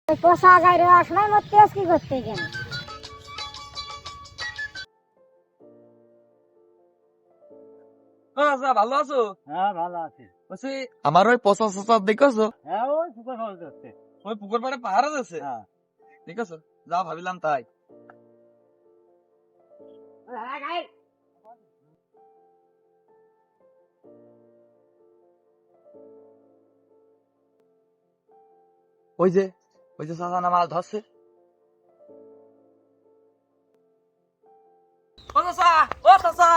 পোষা গায়ে আসনায় মরতে আস কি করতে গেলে ভালো আছো? হ্যাঁ ভালো আছে। বলছি আমার ওই পচা চচা দেখছো? হ্যাঁ ওই পুকুর ভালো যাচ্ছে। ওই পুকুর পাড়ে পাহাড় আছে, হ্যাঁ দেখছো? যা ভাবিলাম তাই। ওই যে চাচা না মাছ ধরছে। ও চাচা, ও চাচা,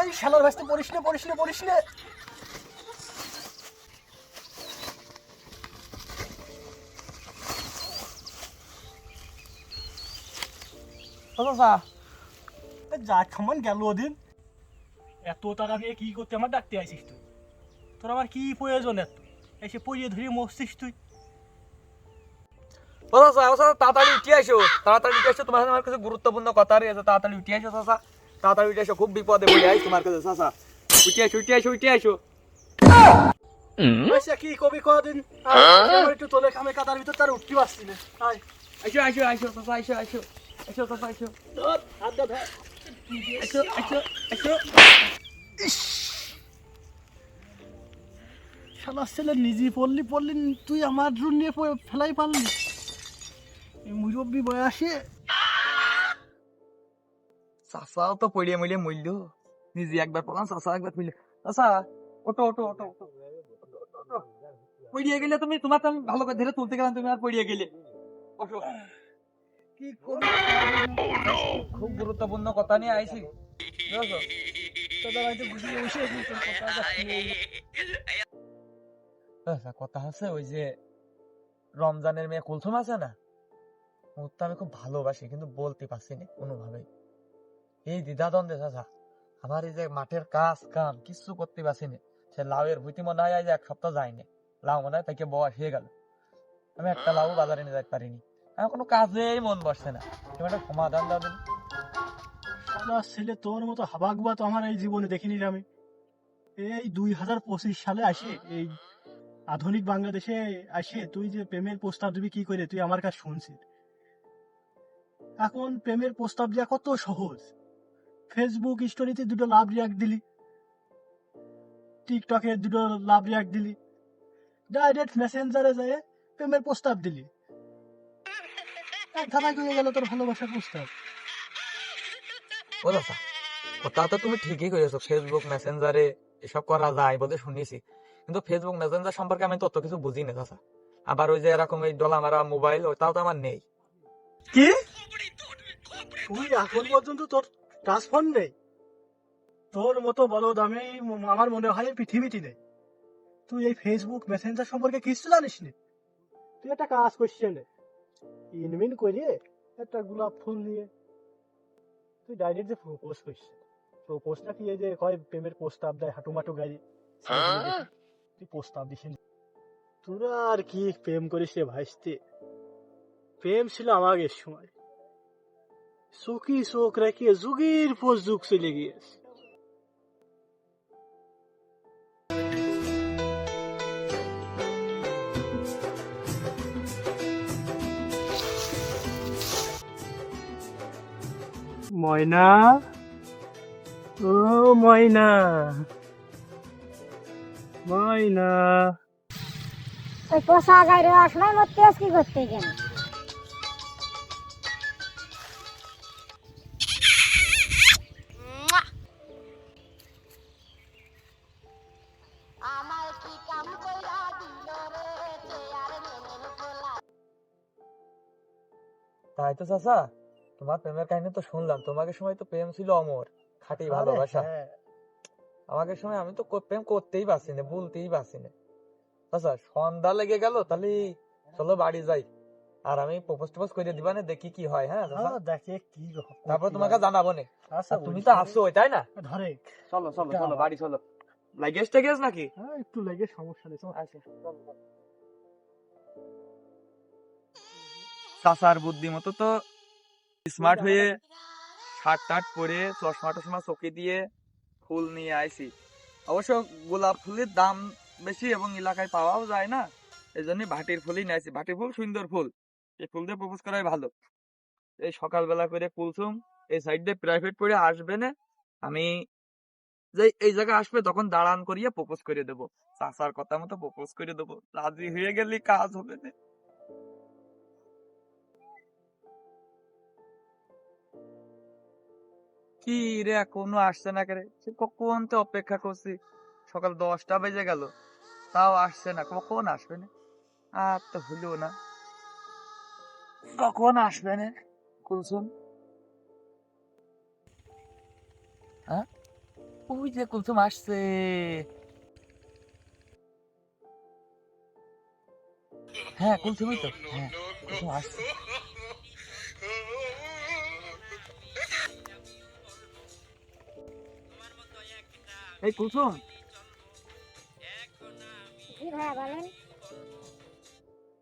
এই শালার ব্যস্ত পড়িস না। ও চাচা, যা খামান গেল ওদিন, এত টাকা দিয়ে কি করতে আমার ডাকতে আইসিস তুই? তোর আমার কি প্রয়োজন এত? এসে পড়িয়ে ধরিয়ে মরছিস তুই। ও চাচা, তাড়াতাড়ি উঠে আসো, তোমার সাথে আমার কাছে গুরুত্বপূর্ণ কথা রয়েছে। তাড়াতাড়ি উঠে আসো চাচা, তাড়াতাড়ি উঠে আসো, খুব বিপদে পড়ে আইস তোমার কাছে চাচা। উঠে আসো। আচ্ছা কি কবি কদিন একটু তোলে খামে কাদার ভিতর তার উঠতে পারছি না। আয় আসো চাচা, আসো চাচা, আসো। ধর হাত ধর। আসো। শালা ছেলে নিজে পড়লি তুই আমার রুম নিয়ে ফেলাই পারলি? এই মুরব্বী বয়সে চাচাও তো পড়িয়ে মরিয়ে মূল্য, নিজে একবার পড়লাম, চাচা একবার পড়লে। চাচা ওটো। পড়িয়ে গেলে তুমি, তোমার তো আমি ভালো করে ধরে তুলতে গেলাম, তুমি আর পড়িয়ে গেলে। ওঠো। কি করি? খুব গুরুত্বপূর্ণ কথা নিয়ে আইছি, বুঝছো? তোদের হয়তো গুছিয়ে বসে আছিস, তোর কথাটা শুনে। আচ্ছা, কথা হচ্ছে ওই যে রমজানের মেয়ে কুলথুম আছে না, ওর তো আমি খুব ভালোবাসি, কিন্তু বলতে পারছি না কোনোভাবেই। এই দ্বিধাদ্বন্দ্বে চাচা, আমার এই যে মাঠের কাম কিছু করতে পারছি না। সে লাউয়ের ভুতি মনে হয় আজ 1 সপ্তাহ যায়নি, লাউ মনে হয় তাকে বয়স হয়ে গেল, আমি একটা লাউ বাজারে নিয়ে যেতে পারিনি। আমার কোনো কাজেই মন বসছে না, তুমি একটা সমাধান দাও দিন। শালা ছেলে তোর মতো হাবাগুবা তো আমার এই জীবনে দেখিনি রে আমি। এই 2025 সালে আসে, এই আধুনিক বাংলাদেশে আসে তুই যে প্রেমের প্রস্তাব দিবি কি করে, তুই আমার কাছে শুনছিস? এখন প্রেমের প্রস্তাব দেওয়া কত সহজ। ফেসবুক স্টোরিতে 2টো লাভ রিয়াক্ট দিলি, টিকটকে 2টো লাভ রিয়াক্ট দিলি, ডাইরেক্ট মেসেঞ্জারে যায় প্রেমের প্রস্তাব দিলি, এক ধাঁধায় হয়ে গেল তোর ভালোবাসার প্রস্তাব। ও চাচা, কথা তো তুমি ঠিকই করেছো, ফেসবুক মেসেঞ্জারে এসব করা যায় বলে শুনেছি, কিন্তু ফেসবুক মেসেঞ্জার সম্পর্কে আমি তত কিছু বুঝি না চাচা। আবার ওই যে এরকম এই ডলা মারা মোবাইল, ওটাও তো আমার নেই। কি তুই এখন পর্যন্ত তোর টাচ ফোন নেই? তোর মতো বড় দামে আমার মনে হয় পৃথিবীতে নেই। তুই এই ফেসবুক মেসেঞ্জার সম্পর্কে কিছু জানিস না? তুই একটা কাজ করছিস না, ইনমিন করিয়ে একটা গোলাপ ফুল নিয়ে তুই ডাইরেক্ট যে প্রপোজ করছিস, প্রপোজটা কি এই যে কয় প্রেমের প্রস্তাব দেয় হাঁটুমাটু গাড়ি, তুই প্রস্তাব দিস না। তোরা আর কি প্রেম করিস রে ভাইস্তে? প্রেম ছিল আমাদের সময়, চোখে চোখ রাখিয়ে যুগের পর যুগ চলে গিয়েছে। ময়না, ও ময়না, ময়না। ওই পোষা গায়ে আসনায় মরতে আস কি করতে গেলে তাই তো চাচা, তোমার প্রেমের কাহিনী তো শুনলাম, তোমাকে সময় তো প্রেম ছিল অমর, খাঁটি ভালোবাসা। আমাকে সময় আমি তো প্রেম করতেই পারছি না, বলতেই পারছি না। আচ্ছা, সন্ধ্যা লেগে গেল, তাহলে চলো বাড়ি যাই, আর আমি প্রপোজ টপোজ করে দিবা না, দেখি কি হয়। হ্যাঁ চাচা, দেখে কি তারপর তোমাকে জানাবো না। আচ্ছা, আর তুমি তো আসো, তাই না? ধরে চলো বাড়ি চলো। লাগেজ টেগেজ নাকি? একটু লেগে সমস্যা নেই। আচ্ছা, চাচার বুদ্ধি মতো তো স্মার্ট হয়ে শার্ট টাট পরে চশমা টশমা চোখে দিয়ে ফুল নিয়ে আইছি। অবশ্য গোলাপ ফুলের দাম বেশি এবং এলাকায় পাওয়াও যায় না, এই জন্য ভাটির ফুলই নিয়েছি। ভাটির ফুল সুন্দর ফুল, এই ফুল দিয়ে প্রপোজ করাই ভালো। এই সকালবেলা করে কুলসুম এই সাইড দিয়ে প্রাইভেট পড়ে আসবে না, আমি যে এই জায়গায় আসবে তখন দাঁড়ান করিয়ে প্রপোজ করে দেবো, চাচার কথা মতো প্রপোজ করে দেবো, রাজি হয়ে গেলে কাজ হবে না। কি রে এখনো আসছে না রে, সে কখন তো অপেক্ষা করছি, সকাল 10টা বেজে গেল, তাও আসছে না, কখন আসবে না? আর তো হইলো না, কখন আসবে না কুলসুম? হ্যাঁ, ওই যে কুলসুম আসছে। হ্যাঁ কুলসুমই তো, হ্যাঁ কুলসুম আসছে। এই কুলসুম, জি ভাইয়া বলেন।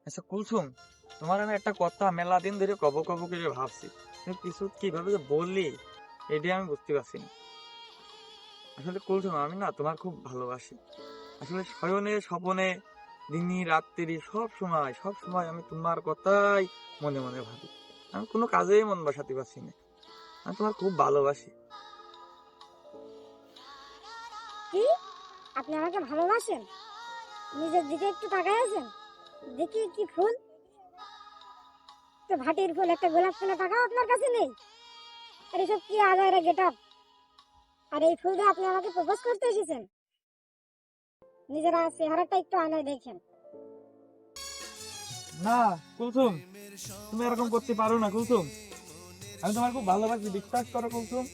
আচ্ছা কুলসুম, তোমার আমি একটা কথা মেলা দিন ধরে কব কব করে ভাবছি, কিন্তু কিছু কিভাবে যে বললি এটাই আমি বুঝতে পারছি না। আসলে কুলসুম আমি না তোমার খুব ভালোবাসি, আসলে শয়নে স্বপনে দিনই রাত্রি সব সময় আমি তোমার কথাই মনে মনে ভাবি, আমি কোনো কাজেই মন বসাতে পারছি না, আমি তোমার খুব ভালোবাসি। কি, আপনি আমাকে ভালোবাসেন? নিজের দিকে একটু তাকায় আছেন, দেখি কি ফুল, তো ভাটির ফুল, একটা গোলাপ ফুলের টাকাও আপনার কাছে নেই? আর এসব কি আজাইরা গেট আপ? আর এই ফুল দিয়ে আপনি আমাকে প্রপোজ করতে এসেছেন? নিজের চেহারাটা একটু আয়নায় দেখেন। না কুলসুম, তুমি এরকম করতে পারো না কুলসুম, আমি তোমার খুব ভালোবাসি, বিশ্বাস করো কুলসুম।